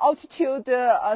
altitude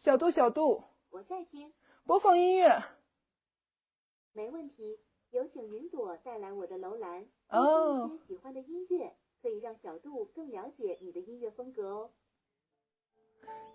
小度我在听，播放音乐。没问题。有请云朵带来我的楼兰，哦一些喜欢的音乐，可以让小度更了解你的音乐风格哦。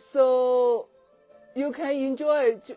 So you can enjoy।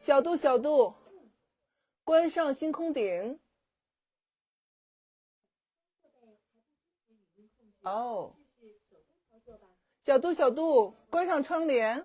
小度小度，关上星空顶。哦，小度小度，关上窗帘。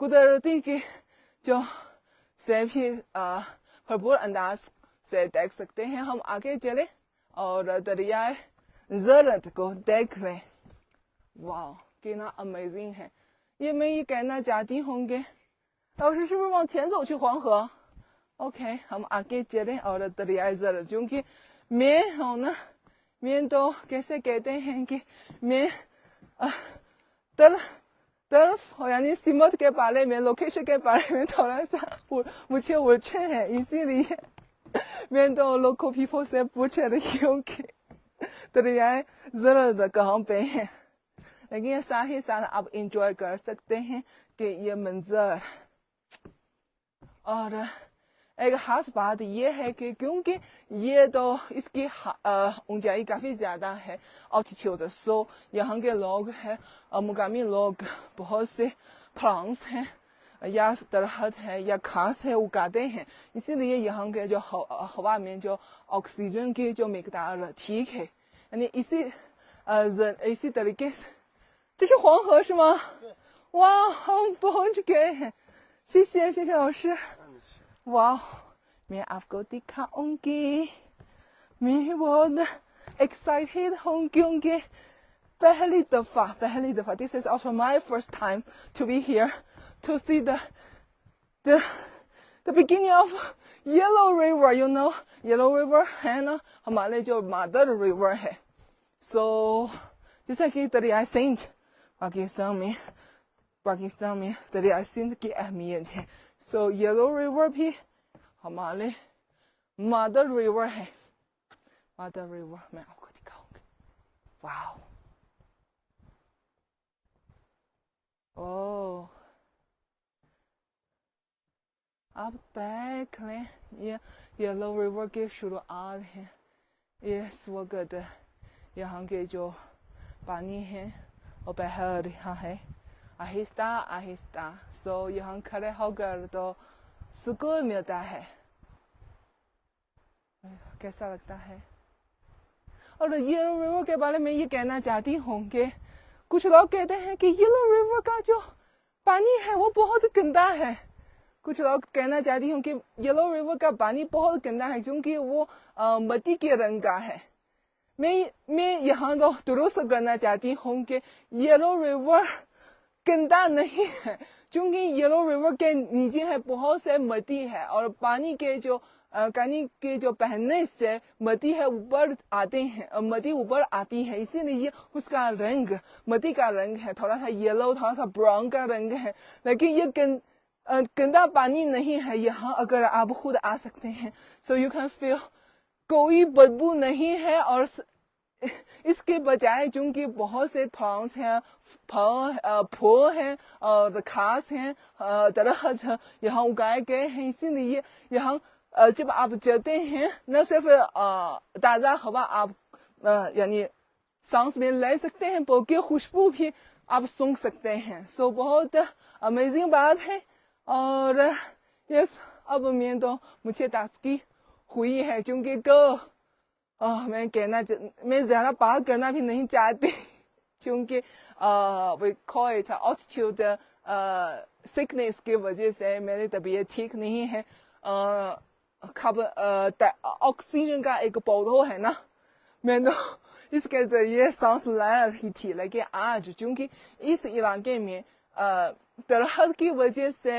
قدرتی کے جو سے بھی بھرپور انداز سے دیکھ سکتے ہیں. ہم آگے چلے اور دریائے زرد کو دیکھ لیں. واو کتنا امیزنگ ہے. میں یہ کہنا چاہتی ہوں گے 老师是不是往前走去黄河 OK ہم آگے چلیں اور دریائے زرد کیونکہ میں ہوں نا میں تو کیسے کہتے ہیں کہ میں طرف یعنی سمت کے بارے میں لوکیشن کے بارے میں تھوڑا سا مجھے الجھن ہے اسی لیے میں تو لوکل پیپل سے پوچھ رہی ہوں کہ دریائے زرد کہاں پہ ہے. لیکن ساتھ ہی ساتھ آپ انجوائے کر سکتے ہیں کہ یہ منظر. اور ایک خاص بات یہ ہے کہ کیونکہ یہ تو اس کی اونچائی کافی زیادہ ہے altitude سو یہاں کے لوگ ہیں مقامی لوگ بہت سے پلانٹس ہیں یا درخت ہے یا گھاس ہے اگاتے ہیں. اسی لیے یہاں کے جو ہوا میں جو آکسیجن کی جو مقدار ٹھیک ہے یعنی اسی طریقے سے 这是黄河是吗？哇，ہم پہنچ گئے ہیں.谢谢老师。واو میں آپ کو دکھاؤں گی. میں بہت ایکسائٹیڈ ہوں کیونکہ پہلی دفعہ this is also my first time to be here to see the beginning of Yellow River. You know Yellow River ہے نا ہمارے جو mother river ہے. so جیسا کہ دریائے سندھ پاکستان میں دریائے سندھ کی اہمیت ہے. سو یلو ریور بھی ہمارے مادر ریور ہے. مادر ریور میں آپ کو دکھاؤں گی. واو آپ دیکھ لیں یہ یلو ریور کے شروعات ہیں. اس وقت یہاں کے جو پانی ہے وہ بہہ رہا ہے آہستہ آہستہ. سو یہاں کھڑے ہو کر تو سکون ملتا ہے. کیسا لگتا ہے؟ اور یلو ریور کے بارے میں یہ کہنا چاہتی ہوں کہ کچھ لوگ کہتے ہیں کہ یلو ریور کا جو پانی ہے وہ بہت گندا ہے. کچھ لوگ کہنا چاہتی ہوں کہ یلو ریور کا پانی بہت گندا ہے کیونکہ وہ مٹی کے رنگ کا ہے. میں یہاں تو درست کرنا چاہتی ہوں کہ یلو ریور گندا نہیں ہے کیونکہ یلو ریور کے نیچے ہے بہت سے مٹی ہے اور پانی کے جو بہنے سے مٹی ہے اوپر آتے ہیں اور مٹی اوپر آتی ہے. اسی لیے اس کا رنگ مٹی کا رنگ ہے تھوڑا سا یلو تھوڑا سا براؤن کا رنگ ہے. لیکن یہ گندا پانی نہیں ہے. یہاں اگر آپ خود آ سکتے ہیں سو یو کین فیل کوئی بدبو نہیں ہے. اور اس کے بجائے چونکہ بہت سے پلانٹس ہیں پھول ہیں اور گھاس ہیں درخت یہاں اگائے گئے ہیں. اسی لیے یہاں جب آپ چلتے ہیں نہ صرف تازہ ہوا آپ یعنی سانس میں لے سکتے ہیں بلکہ خوشبو بھی آپ سونگ سکتے ہیں. سو بہت امیزنگ بات ہے. اور یس اب میں تو مجھے تازگی ہوئی ہے کیونکہ میں زیادہ بات کرنا بھی نہیں چاہتی کیونکہ we call it altitude sickness کی وجہ سے میری طبیعت ٹھیک نہیں ہے. آکسیجن کا ایک پودا ہے نا میں تو اس کے ذریعے سانس لے رہی تھی. لیکن آج چونکہ اس علاقے میں درخت کی وجہ سے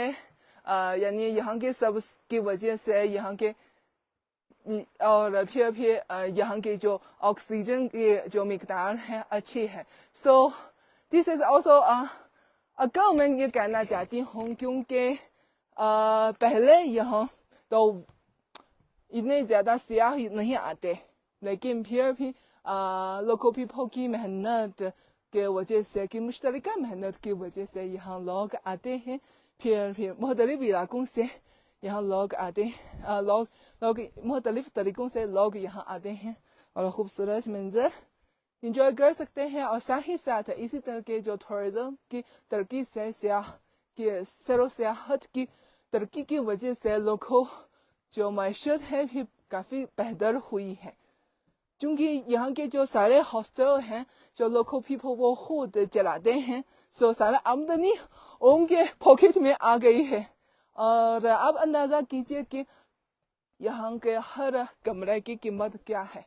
یعنی یہاں کے سبز کی وجہ سے یہاں کے اور پھر یہاں کے جو آکسیجن کی جو مقدار ہے اچھی ہے. سو دس از آلسو اگر میں یہ کہنا چاہتی ہوں کیونکہ پہلے یہاں تو اتنے زیادہ سیاح نہیں آتے لیکن پھر بھی لوکل پیپل کی محنت کی وجہ سے کہ مشترکہ محنت کی وجہ سے یہاں لوگ آتے ہیں. پھر مختلف علاقوں سے یہاں لوگ آتے ہیں لوگ مختلف طریقوں سے لوگ یہاں آتے ہیں اور خوبصورت منظر انجوائے کر سکتے ہیں. اور ساتھ ہی ساتھ اسی طرح کے جو ٹورزم کی ترقی سے سیر و سیاحت کی ترقی کی وجہ سے لوگوں جو معیشت ہے بھی کافی بہتر ہوئی ہے. چونکہ یہاں کے جو سارے ہاسٹل ہیں جو لوکل پیپل وہ خود چلاتے ہیں سو سارا آمدنی ان کے پاکٹ میں آ گئی ہے. اور اب اندازہ کیجئے کہ یہاں کے ہر کمرے کی قیمت کیا ہے.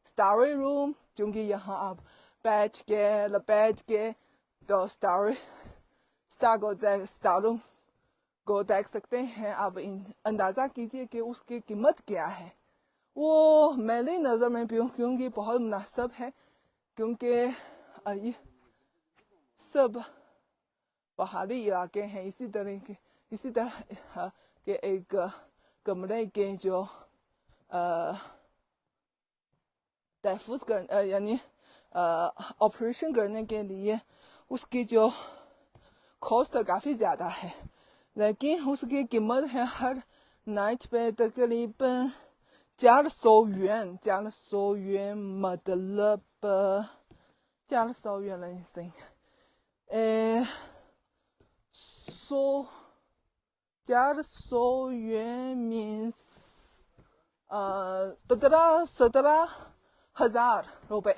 اسٹوری روم چونکہ یہاں آپ پیچ کے لپیٹ کے تو اسٹاروں کو دیکھ سکتے ہیں. آپ اندازہ کیجئے کہ اس کی قیمت کیا ہے. وہ میری نظر میں کیونکہ بہت مناسب ہے کیونکہ یہ سب پہاڑی علاقے ہیں. اسی طرح کے ایک کمرے کے جو تحفظ یعنی آپریشن کرنے کے لیے اس کی جو کاسٹ کافی زیادہ ہے، لیکن اس کی قیمت ہے ہر نائٹ پہ تقریباً 400 yuan مطلب 400 yuan let me think 400 yuan means 17,000 روپے.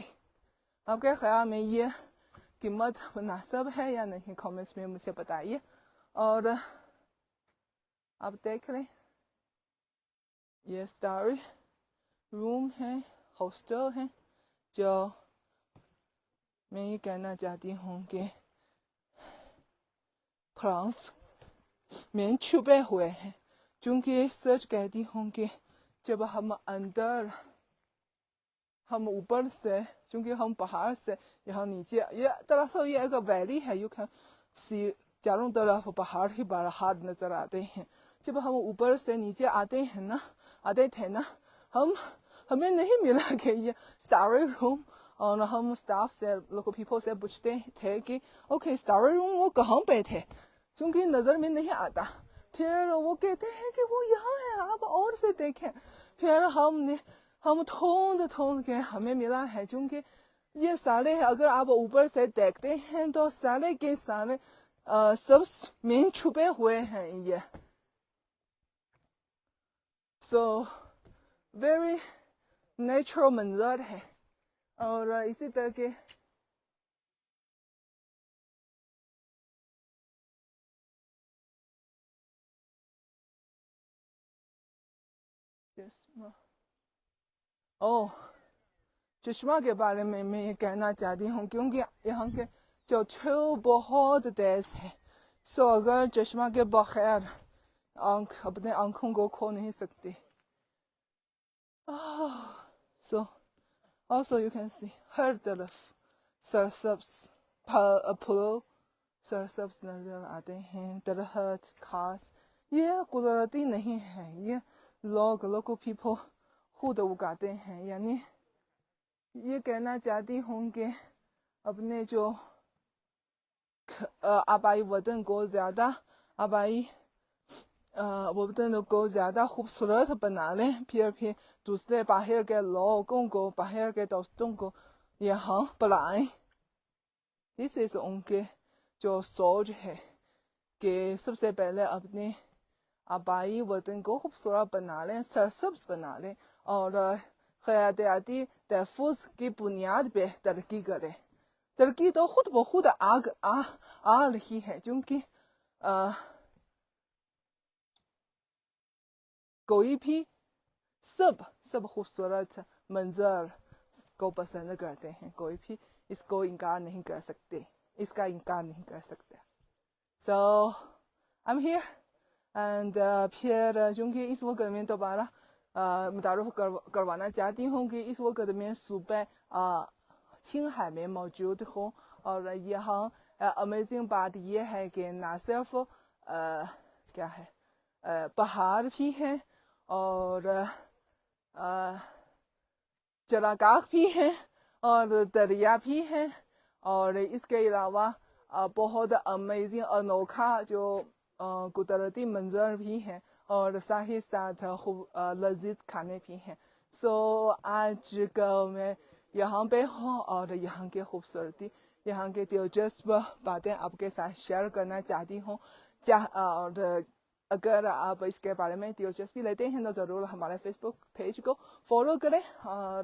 آپ کے خیال میں یہ قیمت مناسب ہے یا نہیں؟ کامنٹس میں مجھے بتائیے. اور آپ دیکھ لیں یہ اسٹوری روم ہے، ہاسٹل ہے. جو میں یہ کہنا چاہتی ہوں کہ فرانس میں چھپے ہوئے ہیں. چونکہ سچ کہتی ہوں کہ جب ہم اوپر سے، چونکہ ہم پہاڑ سے یہاں نیچے، یہ دراصل یہ ایک ویلی ہے. یو کین سی چاروں طرف پہاڑ ہی پہاڑ نظر آتے ہیں. جب ہم اوپر سے نیچے آتے تھے نا، ہمیں نہیں ملا کہ یہ اسٹوری روم. اور ہم اسٹاف سے لوکل پیپل سے پوچھتے تھے کہ اوکے اسٹوری روم وہ کہاں پہ تھے، چونکہ نظر میں نہیں آتا. پھر وہ کہتے ہیں کہ وہ یہاں ہے، آپ اور سے دیکھیں. پھر ہم ڈھونڈ کے ہمیں ملا ہے. چونکہ یہ سارے اگر آپ اوپر سے دیکھتے ہیں تو سارے کے سارے سب میں چھپے ہوئے ہیں. یہ سو ویری نیچرل منظر ہے. اور اسی طرح کے چشمہ کے بارے میں یہ کہنا چاہتی ہوں کیونکہ یہاں کے جو چھو بہت تیز ہے. سو اگر چشمہ کے بغیر اپنے آنکھوں کو کھو نہیں سکتے. سو also you can see ہر طرف سرسبز پھول سرسبز نظر آتے ہیں. درخت خاص یہ قدرتی نہیں ہے، یہ لوکل پیپل خود اگاتے ہیں. یعنی یہ کہنا چاہتی ہوں کہ اپنے جو آبائی وطن کو زیادہ خوبصورت بنا لیں. پھر دوسرے باہر کے لوگوں کو، باہر کے دوستوں کو یہاں بلائیں. اس ان کے جو سوچ ہے کہ سب سے پہلے اپنے آبائی وطن کو خوبصورت بنا لیں، سرسبز بنا لیں اور حیاتیاتی تحفظ کی بنیاد پہ ترقی کریں. ترقی تو خود بخود آ رہی ہے. چونکہ کوئی بھی سب خوبصورت منظر کو پسند کرتے ہیں. کوئی بھی اس کو انکار نہیں کر سکتے، اس کا انکار نہیں کر سکتے. So I'm here and پھر چونکہ اس وقت میں دوبارہ متعارف کروانا چاہتی ہوں کہ اس وقت میں صوبہ چھنگھائی میں موجود ہوں. اور یہاں امیزنگ بات یہ ہے کہ نہ صرف کیا ہے پہاڑ بھی ہیں اور چراگاہ بھی ہیں اور دریا بھی ہیں، اور اس کے علاوہ بہت امیزنگ انوکھا جو قدرتی منظر بھی ہیں اور ساتھ ہی ساتھ لذیذ کھانے بھی ہیں. سو آج کل میں یہاں پہ ہوں اور یہاں کی خوبصورتی، یہاں کے دلچسپ باتیں آپ کے ساتھ شیئر کرنا چاہتی ہوں. اور اگر آپ اس کے بارے میں دلچسپی لیتے ہیں تو ضرور ہمارے فیس بک پیج کو فالو کریں. اور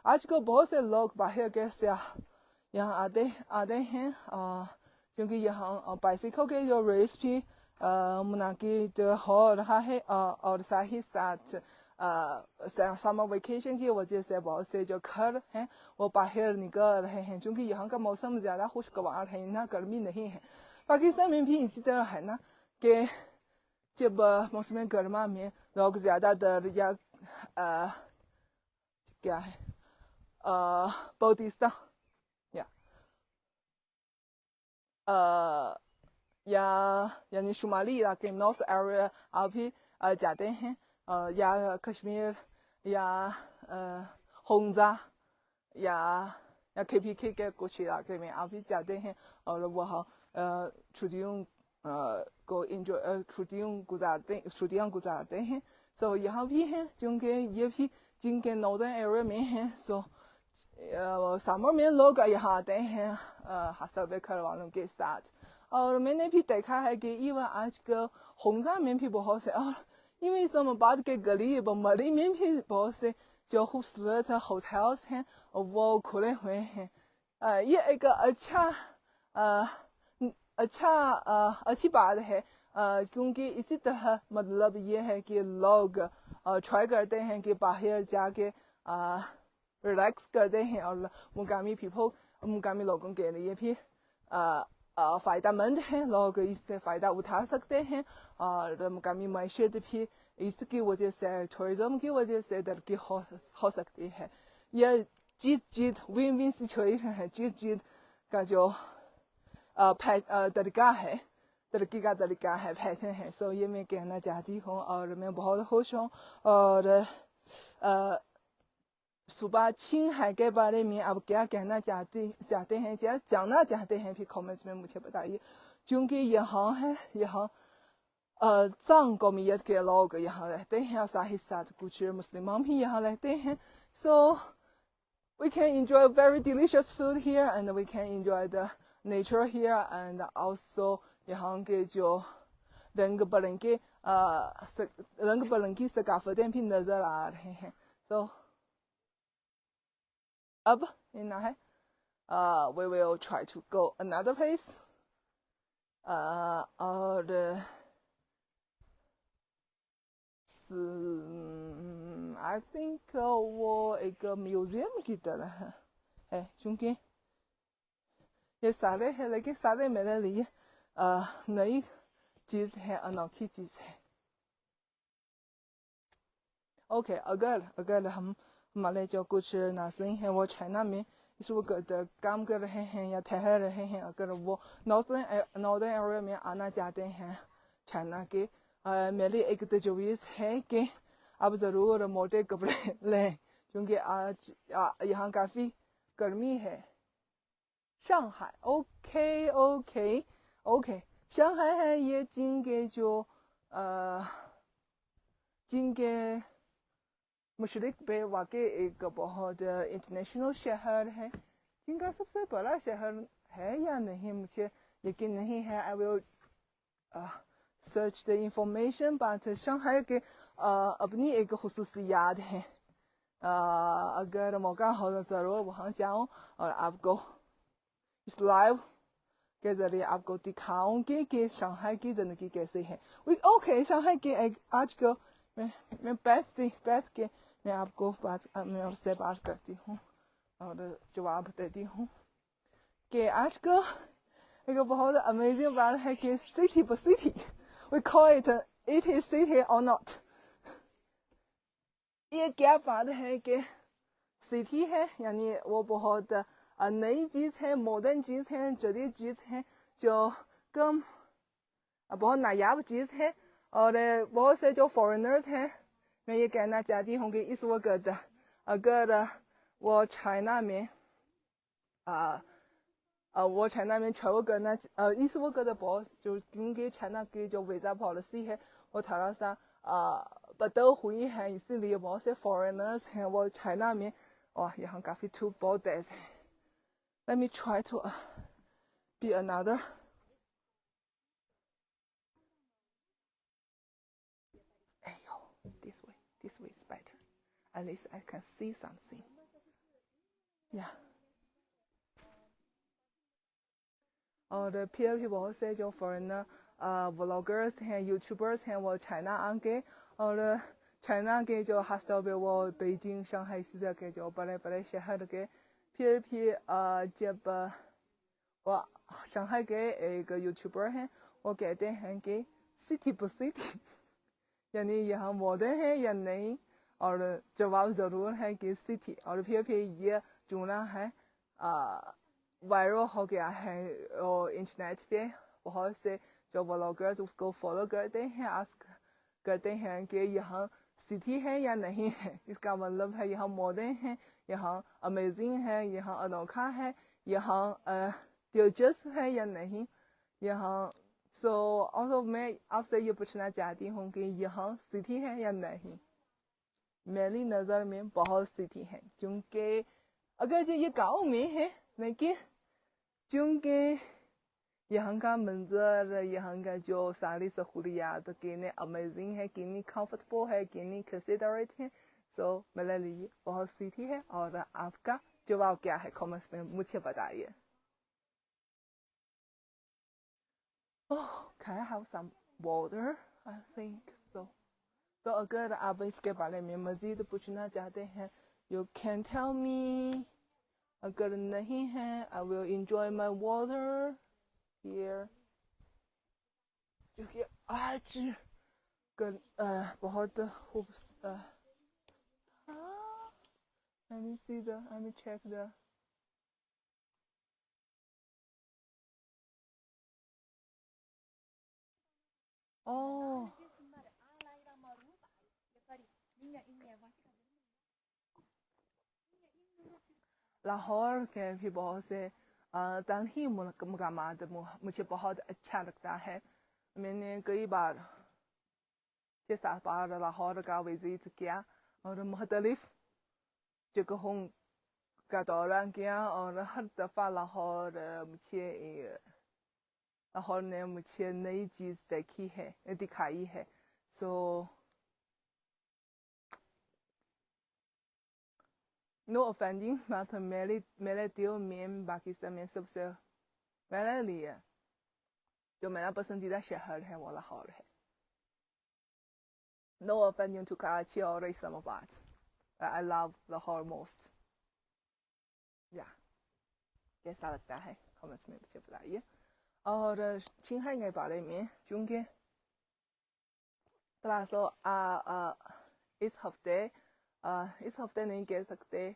آج کل بہت سے لوگ باہر کے سیاح یہاں آتے ہیں کیونکہ یہاں بائسیکل کے جو ریس بھی منعقد ہو رہا ہے اور ساتھ ہی ساتھ سمر ویکیشن کی وجہ سے بہت سے جو گھر ہیں وہ باہر نکل رہے ہیں چونکہ یہاں کا موسم زیادہ خوشگوار ہے نہ گرمی نہیں ہے. پاکستان میں بھی اسی طرح ہے نا کہ جب موسم گرما میں لوگ زیادہ تر یا کیا ہے بلتستان یا یعنی شمالی علاقے نارتھ ایریا آپ بھی جاتے ہیں یا کشمیر یا ہونزا یا KPK کے کچھ علاقے میں آپ بھی جاتے ہیں اور وہاں چھٹیوں کو چھٹیاں گزارتے ہیں. سو یہاں بھی ہیں چونکہ یہ بھی جن کے ناردرن ایریا میں ہیں سو سمر میں لوگ یہاں آتے ہیں سروے گھر والوں کے ساتھ. اور میں نے بھی دیکھا ہے کہ ایون آج کل ہونزا میں بھی بہت سے اور ایون اسلام آباد کے گلی بمبئی میں بھی بہت سے جو خوبصورت ہوٹلس ہیں وہ کھلے ہوئے ہیں. یہ ایک اچھی بات ہے کیونکہ اسی طرح مطلب یہ ہے کہ لوگ ٹرائی کرتے ہیں کہ باہر جا کے ریلیکس کرتے ہیں اور مقامی لوگوں کے لیے بھی فائدہ مند ہے. لوگ اس سے فائدہ اٹھا سکتے ہیں اور مقامی معیشت بھی اس کی وجہ سے ٹورزم کی وجہ سے ترقی ہو سکتی ہے. یہ جیت ون ون سچویشن ہے. جیت کا جو طریقہ ہے ترقی کا طریقہ ہے پیشن ہے. سو یہ میں کہنا چاہتی ہوں اور میں بہت خوش ہوں. اور صوبہ چھنگھائی کے بارے میں آپ کیا کہنا چاہتے ہیں کیا جاننا چاہتے ہیں بھی کامنٹس میں مجھے بتائیے کیونکہ یہاں زانگ قومیت کے لوگ یہاں رہتے ہیں اور ساتھ ہی ساتھ کچھ مسلمان بھی یہاں رہتے ہیں. So we can enjoy very delicious food here and we can enjoy the nature here and also یہاں کے جو رنگ برنگی ثقافتیں بھی نظر آ رہے ہیں. So اب اتنا ہے. We will try to go another place اور I think وہ ایک میوزیم کی طرح ہے چونکہ یہ سارے ہیں لیکن سارے میرے لیے نئی چیز ہے انوکھی چیز ہے. اوکے اگر ہمارے جو کچھ ناظرین ہیں وہ چائنا میں اس وقت کام کر رہے ہیں یا ٹھہر رہے ہیں اگر وہ ناردرن ایریا میں آنا چاہتے ہیں چائنا کے میری ایک تجویز ہے کہ آپ ضرور موٹے کپڑے لیں کیونکہ آج یہاں کافی گرمی ہے. شانگہائی اوکے شانگہائی ہے یہ چین کے مشرق پہ واقع ایک بہت انٹرنیشنل شہر ہے. چین کا سب سے بڑا شہر ہے یا نہیں مجھے یقین نہیں ہے. I will search the information but شانگہائی کے اپنی ایک خصوصیات ہیں. اگر موقع ہو تو ضرور وہاں جاؤں اور آپ کو اس لائیو کے ذریعے آپ کو دکھاؤں گی کہ شانگہائی کی زندگی کیسے ہے. اوکے شانگہائی کے آج کو میں بیٹھ کے میں آپ کو میں اور سے بات کرتی ہوں اور جواب دیتی ہوں کہ آج کا ایک بہت امیزنگ بات ہے کہ city we call it is city or not. یہ کیا بات ہے کہ سٹی ہے یعنی وہ بہت نئی چیز ہے ماڈرن چیز ہے جدید چیز ہے جو کم بہت نایاب چیز ہے اور بہت سے جو فارینرز ہیں میں یہ کہنا چاہتی ہوں کہ اس وقت اگر وہ چائنا میں ٹریول کرنا اس وقت بہت کیونکہ چائنا کی جو ویزا پالیسی ہے وہ تھوڑا سا بدل ہوئی ہے اسی لیے بہت سے فارینرز ہیں وہ چائنا میں اور یہاں کافی دھوپ بہت تیز ہے. Let me try to be another. This way is better. At least I can see something. Yeah. اور پھر بھی بہت سے جو فورنر ولاگرس ہیں یوٹیوبرس ہیں وہ چائنا آ کے اور چائنا کے جو خاص طور پہ وہ بیجنگ شنگھائی سیدھا کے جو بڑے بڑے شہر کے پھر بھی جب وہ شنگھائی کے ایک یوٹیوبر ہیں وہ کہتے ہیں کہ سٹی پر سٹی یعنی یہاں ماڈرن ہے یا نہیں اور جواب ضرور ہے کہ سٹی اور پھر یہ چنا ہے وائرل ہو گیا ہے اور انٹرنیٹ پہ بہت سے جو بلاگرز اس کو فالو کرتے ہیں آسک کرتے ہیں کہ یہاں سٹی ہے یا نہیں ہے اس کا مطلب ہے یہاں ماڈرن ہے یہاں امیزنگ ہے یہاں انوکھا ہے یہاں دلچسپ ہے یا نہیں یہاں سو میں آپ سے یہ پوچھنا چاہتی ہوں کہ یہاں سٹی ہے یا نہیں میری نظر میں بہت سٹی ہے کیونکہ اگرچہ یہ گاؤں میں ہے لیکن چونکہ یہاں کا منظر یہاں کا جو ساری سہولیات کتنے امیزنگ ہے کتنی کمفرٹیبل ہے کتنی کنسیڈریٹ ہے سو میرے لیے بہت سٹی ہے اور آپ کا جواب کیا ہے کامنٹس میں مجھے بتائیے Can I have some water? I think so. تو اگر آپ اس کے بارے میں مزید پوچھنا چاہتے ہیں you can tell me. اگر نہیں ہے I will enjoy my water here. کیونکہ آج بہت let me check the oh Lahore کے بھی بہت سے تاریخی مقامات مجھے بہت اچھا لگتا ہے میں نے کئی بار 6-7 بار لاہور کا وزٹ کیا اور مختلف جگہوں کا دورہ کیا اور ہر دفعہ لاہور نے مجھے نئی چیز دکھائی ہے سو نو اوفینڈنگ بات میرے دل میں پاکستان میں سب سے میرے لیے جو میرا پسندیدہ شہر ہے وہ لاہور ہے نو اوفینڈنگ ٹو کراچی اور اسلام آباد I love لاہور موسٹ کیسا لگتا ہے کامنٹس میں مجھے بتائیے اور چنگھائی کے بارے میں چونکہ تھوڑا سا اس ہفتے نہیں کہہ سکتے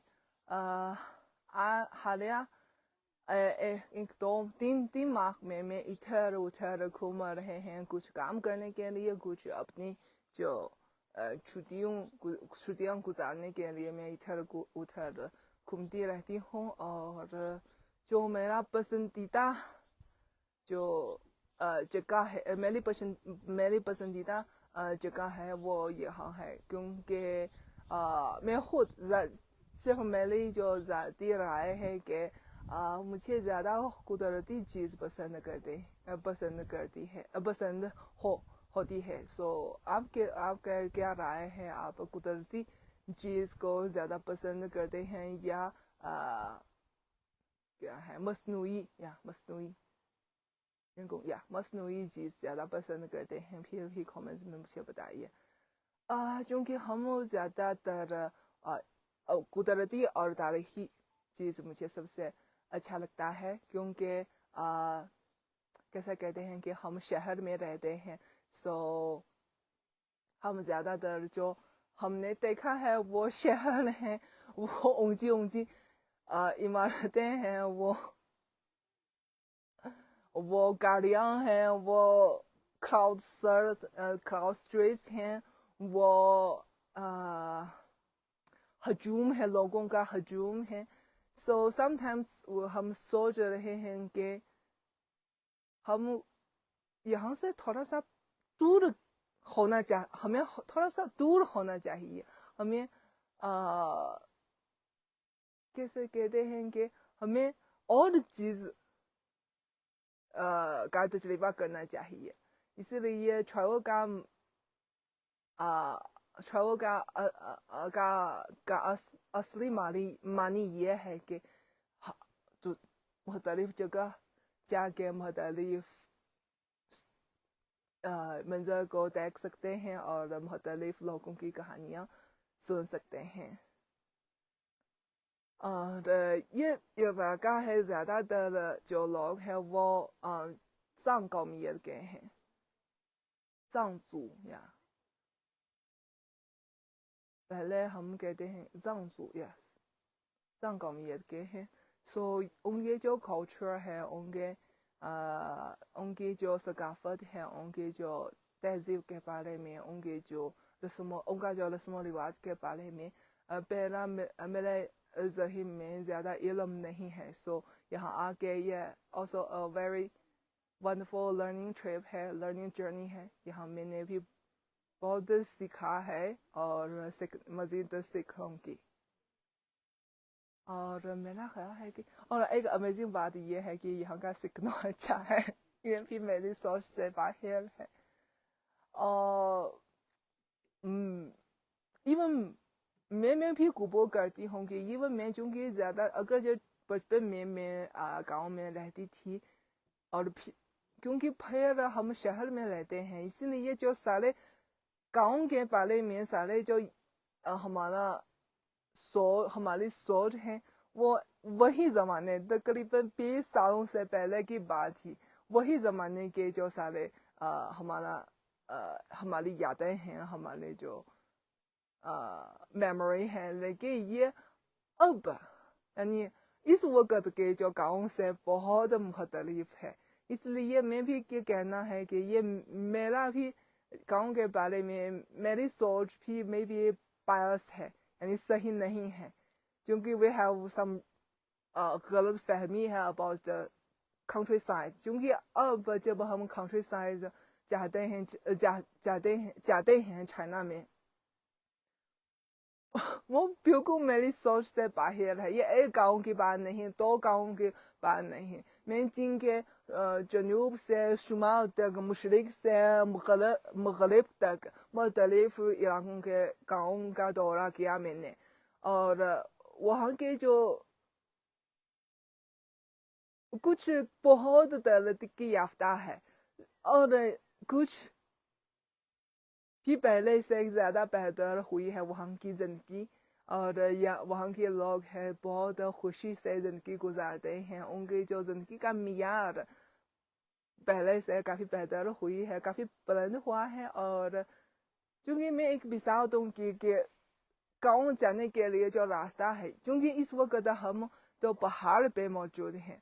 حالیہ 1-2-3 ماہ میں ادھر ادھر گھوم رہے ہیں کچھ کام کرنے کے لیے کچھ اپنی جو چھٹیاں گزارنے کے لیے میں ادھر ادھر گھومتی رہتی ہوں اور جو میرا پسندیدہ جو جگہ ہے میری پسندیدہ جگہ ہے وہ یہاں ہے کیونکہ میں خود صرف میری جو ذاتی رائے ہے کہ مجھے زیادہ قدرتی چیز پسند ہوتی ہے سو آپ کا کیا رائے ہے آپ قدرتی چیز کو زیادہ پسند کرتے ہیں یا کیا ہے مصنوعی چیز زیادہ پسند کرتے ہیں پھر بھی کامنٹس میں مجھے بتائیے چونکہ ہم زیادہ تر قدرتی اور تاریخی چیز مجھے سب سے اچھا لگتا ہے کیونکہ کیسا کہتے ہیں کہ ہم شہر میں رہتے ہیں سو ہم زیادہ تر جو ہم نے دیکھا ہے وہ شہر ہیں وہ اونچی عمارتیں ہیں وہ گاڑیاں ہیں وہ کراؤڈ اسٹریٹس ہیں وہ ہجوم ہے لوگوں کا ہجوم ہے سو سم ٹائمس ہم سوچ رہے ہیں کہ ہم یہاں سے تھوڑا سا دور ہمیں تھوڑا سا دور ہونا چاہیے ہمیں کیسے کہتے ہیں کہ ہمیں اور چیز کا تجربہ کرنا چاہیے اسی لیے ٹریول کا اصلی معنی یہ ہے کہ مختلف جگہ جا کے مختلف منظر کو دیکھ سکتے ہیں اور مختلف لوگوں کی کہانیاں سن سکتے ہیں. اور یہ علاقہ ہے زیادہ تر جو لوگ ہیں وہ سام قومیت کے ہیں, زانگ زو یا پہلے ہم کہتے ہیں زانگ زو, یس زانگ قومیت کے ہیں. سو ان کے جو کلچر ہے, ان کی جو ثقافت ہے, ان کی جو تہذیب کے بارے میں, ان کا جو رسم و رواج کے بارے میں پہلا میرے ذہن میں زیادہ علم نہیں ہے. سو یہاں آ کے یہ also a very wonderful learning trip ہے, learning journey ہے. یہاں میں نے بھی بہت سیکھا ہے اور مزید سیکھوں گی. اور میرا خیال ہے کہ اور ایک امیزنگ بات یہ ہے کہ یہاں کا سیکھنا اچھا ہے, یہ بھی میری سوچ سے باہر ہے. اور ایون میں بھی قبول کرتی ہوں کہ ایون میں چونکہ زیادہ اگر جو بچپن میں گاؤں میں رہتی تھی اور کیونکہ پھر ہم شہر میں رہتے ہیں, اسی لیے جو سارے گاؤں کے بارے میں سارے جو ہماری سوچ ہے وہ وہی زمانے تقریباً 20 سالوں سے پہلے کی بات تھی. وہی زمانے کے جو سارے ہماری یادیں ہیں, ہمارے جو میموری ہے. لیکن یہ اب یعنی اس وقت کے جو گاؤں سے بہت مختلف ہے. اس لیے میں بھی یہ کہنا ہے کہ یہ میرا بھی گاؤں کے بارے میں میری سوچ بھی bias ہے, یعنی صحیح نہیں ہے, کیونکہ we have some غلط فہمی ہے about the country side. کیونکہ اب جب ہم country side جاتے ہیں چائنا میں, وہ بالکل میری سوچ سے باہر ہے. یہ ایک گاؤں کی بات نہیں, 2 گاؤں کی بات نہیں. میں چین کے جنوب سے شمال تک, مشرق سے مغرب تک مختلف علاقوں کے گاؤں کا دورہ کیا میں نے, اور وہاں کے جو کچھ بہت ترقی یافتہ ہے اور کچھ بھی پہلے سے زیادہ بہتر ہوئی ہے وہاں کی زندگی. اور وہاں کے لوگ ہیں بہت خوشی سے زندگی گزارتے ہیں. ان کی جو زندگی کا معیار پہلے سے کافی بہتر ہوئی ہے, کافی بلند ہوا ہے. اور چونکہ میں ایک مثال دوں کہ گاؤں جانے کے لیے جو راستہ ہے, چونکہ اس وقت ہم تو پہاڑ پہ موجود ہیں,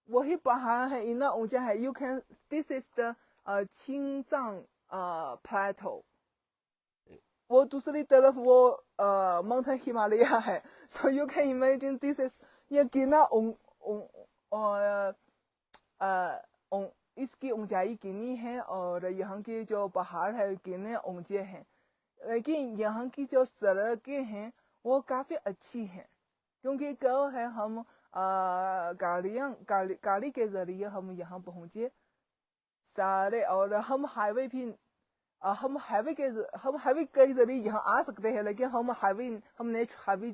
وہی پہاڑ ہے اتنا اونچا ہے. This is the Qinzhang plateau. وہ دوسری طرف وہ ماؤنٹین ہمالیہ ہے. So you can imagine this is یہ کتنا اس کی اونچائی کتنی ہے, اور یہاں کی جو پہاڑ ہے کتنے اونچے ہیں. لیکن یہاں کی جو سڑکیں ہیں وہ کافی اچھی ہیں, کیونکہ کل ہے ہم گاڑی کے ذریعے ہم یہاں پہنچے سارے, اور ہم ہائی وے کے ذریعے یہاں آ سکتے ہیں. لیکن ہم نے ہائی وے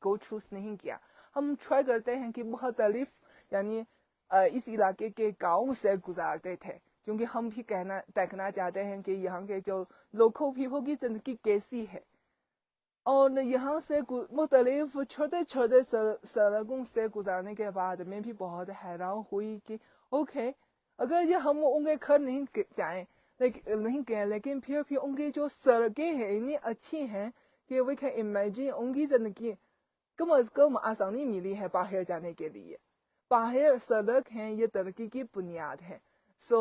کو چوز نہیں کیا. ہم ٹرائی کرتے ہیں کہ مختلف یعنی اس علاقے کے گاؤں سے گزارتے تھے, کیونکہ ہم بھی دیکھنا چاہتے ہیں کہ یہاں کے جو لوکل پیپل کی زندگی کیسی ہے. اور یہاں سے مختلف چھوٹے چھوٹے سڑکوں سے گزارنے کے بعد میں بھی بہت حیران ہوئی کہ اوکے, اگر یہ ہم ان کے گھر نہیں جائیں نہیں گئے, لیکن پھر ان کی جو سڑکیں ہیں اتنی اچھی ہیں کہ we can imagine ان کی زندگی کم از کم آسانی ملی ہے باہر جانے کے لیے. باہر سڑک ہیں, یہ ترقی کی بنیاد ہے. سو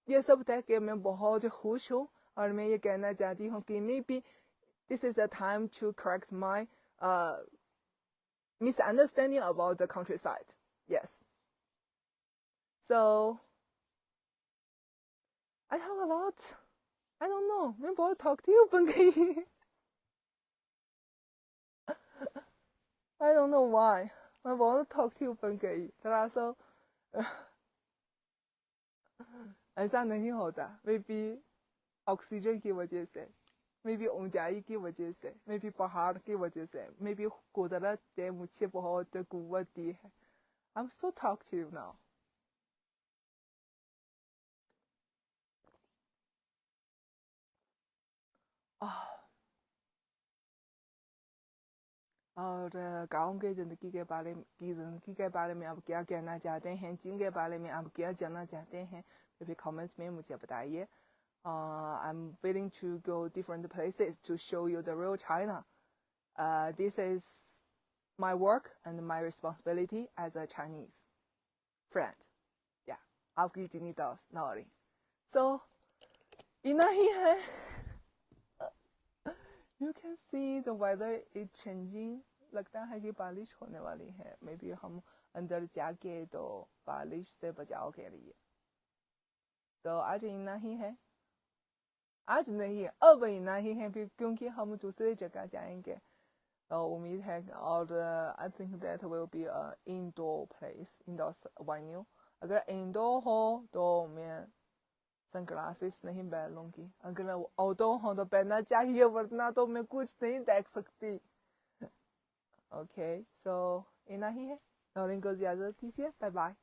یہ سب دیکھ کے میں بہت خوش ہوں, اور میں یہ کہنا چاہتی ہوں کہ میں بھی this is the time to correct my misunderstanding about the countryside. Yes. So I have a lot. I don't know. میں بہت talkative بن گئی. I don't know why. میں بہت talkative بن گئی. دراصل ایسا نہیں ہوتا. Maybe آکسیجن کی وجہ سے, maybe اونچائی کی وجہ سے, maybe پہاڑ کی وجہ سے, maybe قدرت نے مجھے بہت قوت دی ہے. I'm so talkative now. اور گاؤں کے زندگی کے بارے میں آپ کیا کہنا چاہتے ہیں، چین کے بارے میں آپ کیا جاننا چاہتے ہیں، بھی کامنٹس میں مجھے بتائیے. I'm willing to go different places to show you the real China. This is my work and my responsibility as a Chinese friend. Yeah, آپ کی چینی دوست نوری. So اتنا ہی ہے. You can see the weather is changing. لگتا ہے کہ بارش ہونے والی ہے. Maybe ہم اندر جا کے تو بارش سے بچاؤ کے لیے. تو آج اتنا ہی ہے. آج نہیں، اب اتنا ہی ہے کیونکہ ہم دوسرے جگہ جائیں گے. امید ہے اور I think that will be an indoor place, indoor venue. اگر indoor ہو تو میں سن گلاسز نہیں پہن لوں گی. اگر آؤٹڈور ہو تو پہننا چاہیے، ورنہ تو میں کچھ نہیں دیکھ سکتی. اوکے، سو اتنا ہی ہے. نورین کو اجازت دیجیے. Bye bye.